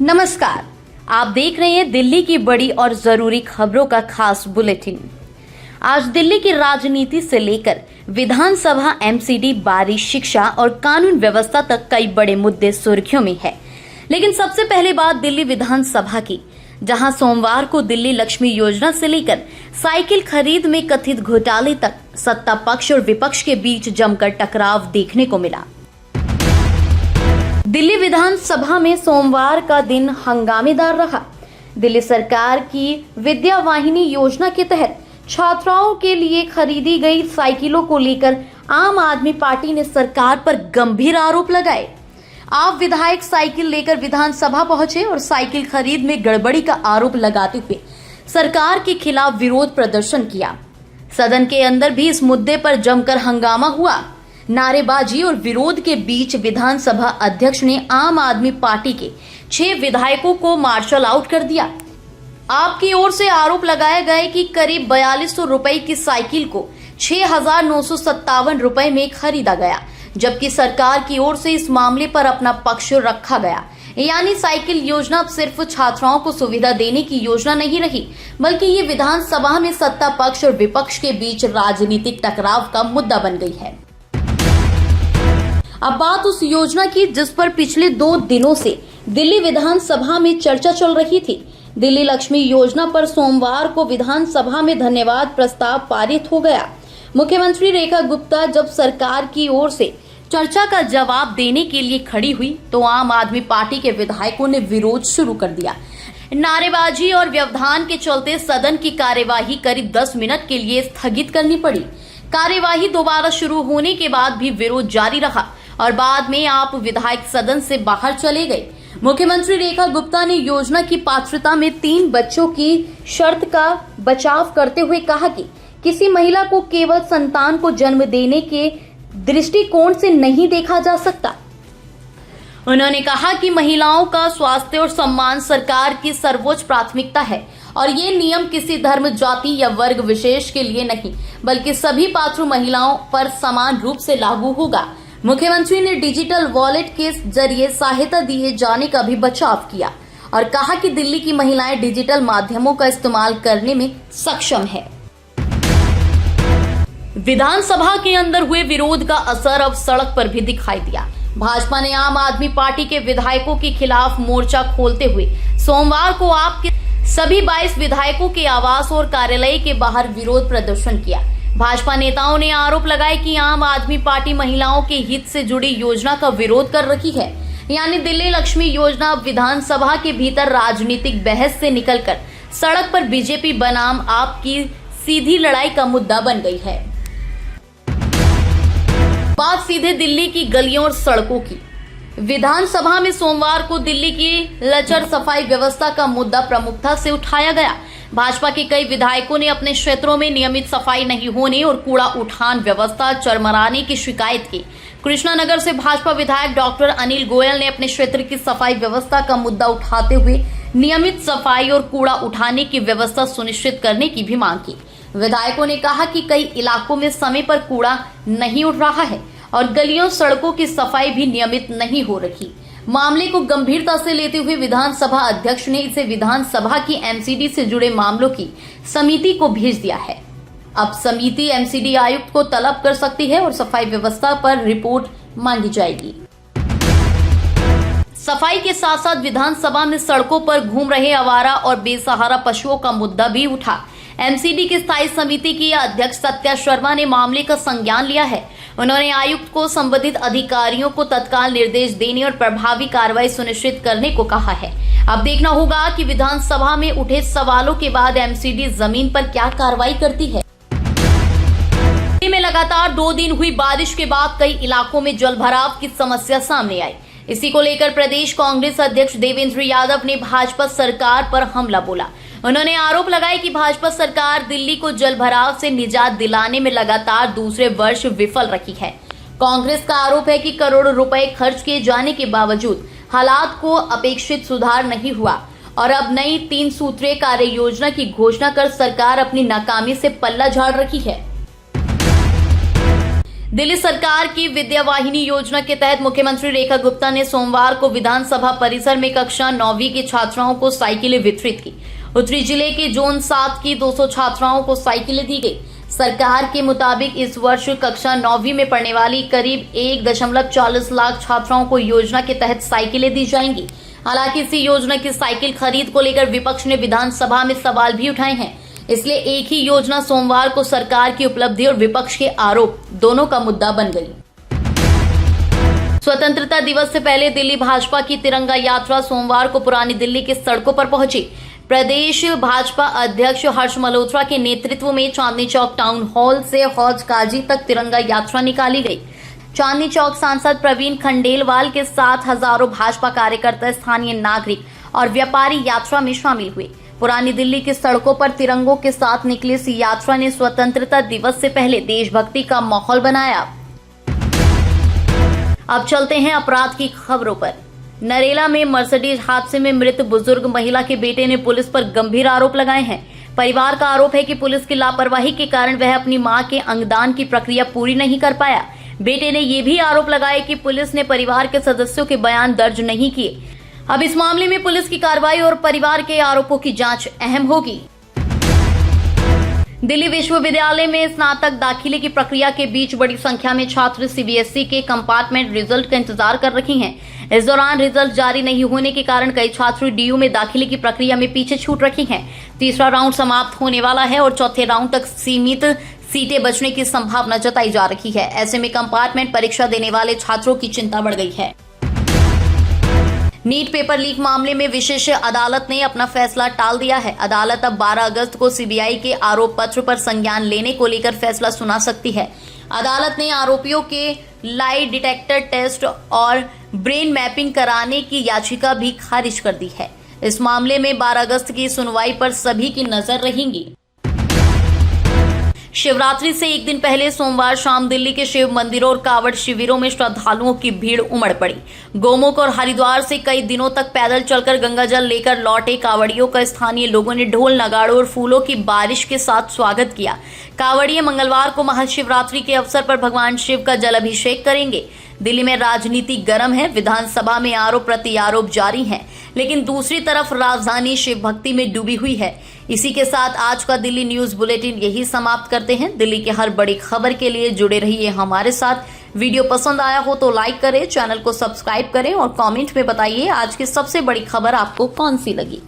नमस्कार, आप देख रहे हैं दिल्ली की बड़ी और जरूरी खबरों का खास बुलेटिन। आज दिल्ली की राजनीति से लेकर विधानसभा, एमसीडी, बारिश, शिक्षा और कानून व्यवस्था तक कई बड़े मुद्दे सुर्खियों में है। लेकिन सबसे पहले बात दिल्ली विधानसभा की, जहां सोमवार को दिल्ली लक्ष्मी योजना से लेकर साइकिल खरीद में कथित घोटाले तक सत्ता पक्ष और विपक्ष के बीच जमकर टकराव देखने को मिला। दिल्ली विधानसभा में सोमवार का दिन हंगामेदार रहा। दिल्ली सरकार की विद्या वाहिनी योजना के तहत छात्राओं के लिए खरीदी गई साइकिलों को लेकर आम आदमी पार्टी ने सरकार पर गंभीर आरोप लगाए। आप विधायक साइकिल लेकर विधानसभा पहुंचे और साइकिल खरीद में गड़बड़ी का आरोप लगाते हुए सरकार के खिलाफ विरोध प्रदर्शन किया। सदन के अंदर भी इस मुद्दे पर जमकर हंगामा हुआ। नारेबाजी और विरोध के बीच विधानसभा अध्यक्ष ने आम आदमी पार्टी के 6 विधायकों को मार्शल आउट कर दिया। आपकी ओर से आरोप लगाए गए कि करीब 4200 रुपए की साइकिल को 6957 रुपए में खरीदा गया, जबकि सरकार की ओर से इस मामले पर अपना पक्ष रखा गया। यानी साइकिल योजना अब सिर्फ छात्राओं को सुविधा देने की योजना नहीं रही, बल्कि ये विधानसभा में सत्ता पक्ष और विपक्ष के बीच राजनीतिक टकराव का मुद्दा बन गई है। अब बात उस योजना की जिस पर पिछले 2 दिनों से दिल्ली विधानसभा में चर्चा चल रही थी। दिल्ली लक्ष्मी योजना पर सोमवार को विधानसभा में धन्यवाद प्रस्ताव पारित हो गया। मुख्यमंत्री रेखा गुप्ता जब सरकार की ओर से चर्चा का जवाब देने के लिए खड़ी हुई तो आम आदमी पार्टी के विधायकों ने विरोध शुरू कर दिया। नारेबाजी और व्यवधान के चलते सदन की कार्यवाही करीब 10 मिनट के लिए स्थगित करनी पड़ी। कार्यवाही दोबारा शुरू होने के बाद भी विरोध जारी रहा और बाद में आप विधायक सदन से बाहर चले गए। मुख्यमंत्री रेखा गुप्ता ने योजना की पात्रता में 3 बच्चों की शर्त का बचाव करते हुए कहा कि किसी महिला को केवल संतान को जन्म देने के दृष्टिकोण से नहीं देखा जा सकता। उन्होंने कहा कि महिलाओं का स्वास्थ्य और सम्मान सरकार की सर्वोच्च प्राथमिकता है और ये नियम किसी धर्म, जाति या वर्ग विशेष के लिए नहीं, बल्कि सभी पात्र महिलाओं पर समान रूप से लागू होगा। मुख्यमंत्री ने डिजिटल वॉलेट के जरिए सहायता दिए जाने का भी बचाव किया और कहा कि दिल्ली की महिलाएं डिजिटल माध्यमों का इस्तेमाल करने में सक्षम है। विधानसभा के अंदर हुए विरोध का असर अब सड़क पर भी दिखाई दिया। भाजपा ने आम आदमी पार्टी के विधायकों के खिलाफ मोर्चा खोलते हुए सोमवार को आपके सभी 22 विधायकों के आवास और कार्यालय के बाहर विरोध प्रदर्शन किया। भाजपा नेताओं ने आरोप लगाए कि आम आदमी पार्टी महिलाओं के हित से जुड़ी योजना का विरोध कर रही है। यानी दिल्ली लक्ष्मी योजना अब विधानसभा के भीतर राजनीतिक बहस से निकलकर सड़क पर बीजेपी बनाम आप की सीधी लड़ाई का मुद्दा बन गई है। बात सीधे दिल्ली की गलियों और सड़कों की। विधानसभा में सोमवार को दिल्ली की लचर सफाई व्यवस्था का मुद्दा प्रमुखता से उठाया गया। भाजपा के कई विधायकों ने अपने क्षेत्रों में नियमित सफाई नहीं होने और कूड़ा उठान व्यवस्था चरमराने की शिकायत की। कृष्णानगर से भाजपा विधायक डॉक्टर अनिल गोयल ने अपने क्षेत्र की सफाई व्यवस्था का मुद्दा उठाते हुए नियमित सफाई और कूड़ा उठाने की व्यवस्था सुनिश्चित करने की भी मांग की। विधायकों ने कहा कि कई इलाकों में समय पर कूड़ा नहीं उठ रहा है और गलियों, सड़कों की सफाई भी नियमित नहीं हो रही। मामले को गंभीरता से लेते हुए विधानसभा अध्यक्ष ने इसे विधानसभा की एमसीडी से जुड़े मामलों की समिति को भेज दिया है। अब समिति एमसीडी आयुक्त को तलब कर सकती है और सफाई व्यवस्था पर रिपोर्ट मांगी जाएगी। सफाई के साथ साथ विधानसभा में सड़कों पर घूम रहे आवारा और बेसहारा पशुओं का मुद्दा भी उठा। एमसीडी की स्थायी समिति की अध्यक्ष सत्या शर्मा ने मामले का संज्ञान लिया है। उन्होंने आयुक्त को संबंधित अधिकारियों को तत्काल निर्देश देने और प्रभावी कार्रवाई सुनिश्चित करने को कहा है। अब देखना होगा कि विधानसभा में उठे सवालों के बाद एमसीडी जमीन पर क्या कार्रवाई करती है। दिल्ली में लगातार 2 दिन हुई बारिश के बाद कई इलाकों में जलभराव की समस्या सामने आई। इसी को लेकर प्रदेश कांग्रेस अध्यक्ष देवेंद्र यादव ने भाजपा सरकार पर हमला बोला। उन्होंने आरोप लगाया कि भाजपा सरकार दिल्ली को जलभराव से निजात दिलाने में लगातार दूसरे वर्ष विफल रही है। कांग्रेस का आरोप है कि करोड़ों रुपए खर्च किए जाने के बावजूद हालात को अपेक्षित सुधार नहीं हुआ और अब नई 3 सूत्रीय कार्य योजना की घोषणा कर सरकार अपनी नाकामी से पल्ला झाड़ रही है। दिल्ली सरकार की विद्या वाहिनी योजना के तहत मुख्यमंत्री रेखा गुप्ता ने सोमवार को विधानसभा परिसर में कक्षा 9वीं की छात्राओं को साइकिलें वितरित की। उत्तरी जिले के जोन 7 की 200 छात्राओं को साइकिलें दी गई। सरकार के मुताबिक इस वर्ष कक्षा 9वीं में पढ़ने वाली करीब 1.40 लाख छात्राओं को योजना के तहत साइकिलें दी जाएंगी। हालांकि इसी योजना की साइकिल खरीद को लेकर विपक्ष ने विधानसभा में सवाल भी उठाए हैं। इसलिए एक ही योजना सोमवार को सरकार की उपलब्धि और विपक्ष के आरोप दोनों का मुद्दा बन गई। स्वतंत्रता दिवस से पहले दिल्ली भाजपा की तिरंगा यात्रा सोमवार को पुरानी दिल्ली की सड़कों पर पहुंची। प्रदेश भाजपा अध्यक्ष हर्ष मल्होत्रा के नेतृत्व में चांदनी चौक टाउन हॉल से हौज काजी तक तिरंगा यात्रा निकाली गई। चांदनी चौक सांसद प्रवीण खंडेलवाल के साथ हजारों भाजपा कार्यकर्ता, स्थानीय नागरिक और व्यापारी यात्रा में शामिल हुए। पुरानी दिल्ली की सड़कों पर तिरंगों के साथ निकली इस यात्रा ने स्वतंत्रता दिवस से पहले देशभक्ति का माहौल बनाया। अब चलते हैं अपराध की खबरों पर। नरेला में मर्सिडीज हादसे में मृत बुजुर्ग महिला के बेटे ने पुलिस पर गंभीर आरोप लगाए हैं। परिवार का आरोप है कि पुलिस की लापरवाही के कारण वह अपनी मां के अंगदान की प्रक्रिया पूरी नहीं कर पाया। बेटे ने यह भी आरोप लगाया कि पुलिस ने परिवार के सदस्यों के बयान दर्ज नहीं किए। अब इस मामले में पुलिस की कार्रवाई और परिवार के आरोपों की जांच अहम होगी। दिल्ली विश्वविद्यालय में स्नातक दाखिले की प्रक्रिया के बीच बड़ी संख्या में छात्र सीबीएसई के कंपार्टमेंट रिजल्ट का इंतजार कर रहे हैं। इस दौरान रिजल्ट जारी नहीं होने के कारण कई छात्र डीयू में दाखिले की प्रक्रिया में पीछे छूट रहे हैं। तीसरा राउंड समाप्त होने वाला है और चौथे राउंड तक सीमित सीटें बचने की संभावना जताई जा रही है। ऐसे में कंपार्टमेंट परीक्षा देने वाले छात्रों की चिंता बढ़ गई है। नीट पेपर लीक मामले में विशेष अदालत ने अपना फैसला टाल दिया है। अदालत अब 12 अगस्त को सीबीआई के आरोप पत्र पर संज्ञान लेने को लेकर फैसला सुना सकती है। अदालत ने आरोपियों के लाई डिटेक्टर टेस्ट और ब्रेन मैपिंग कराने की याचिका भी खारिज कर दी है। इस मामले में 12 अगस्त की सुनवाई पर सभी की नजर रहेंगी। शिवरात्रि से एक दिन पहले सोमवार शाम दिल्ली के शिव मंदिरों और कांवड़ शिविरों में श्रद्धालुओं की भीड़ उमड़ पड़ी। गोमुख और हरिद्वार से कई दिनों तक पैदल चलकर गंगा जल लेकर लौटे कांवड़ियों का स्थानीय लोगों ने ढोल नगाड़ों और फूलों की बारिश के साथ स्वागत किया। कांवड़िए मंगलवार को महाशिवरात्रि के अवसर पर भगवान शिव का जल अभिषेक करेंगे। दिल्ली में राजनीति गर्म है। विधानसभा में आरोप प्रति आरोप जारी हैं, लेकिन दूसरी तरफ राजधानी शिव भक्ति में डूबी हुई है। इसी के साथ आज का दिल्ली न्यूज बुलेटिन यही समाप्त करते हैं। दिल्ली की हर बड़ी खबर के लिए जुड़े रहिए हमारे साथ। वीडियो पसंद आया हो तो लाइक करें, चैनल को सब्सक्राइब करें और कमेंट में बताइए आज की सबसे बड़ी खबर आपको कौन सी लगी।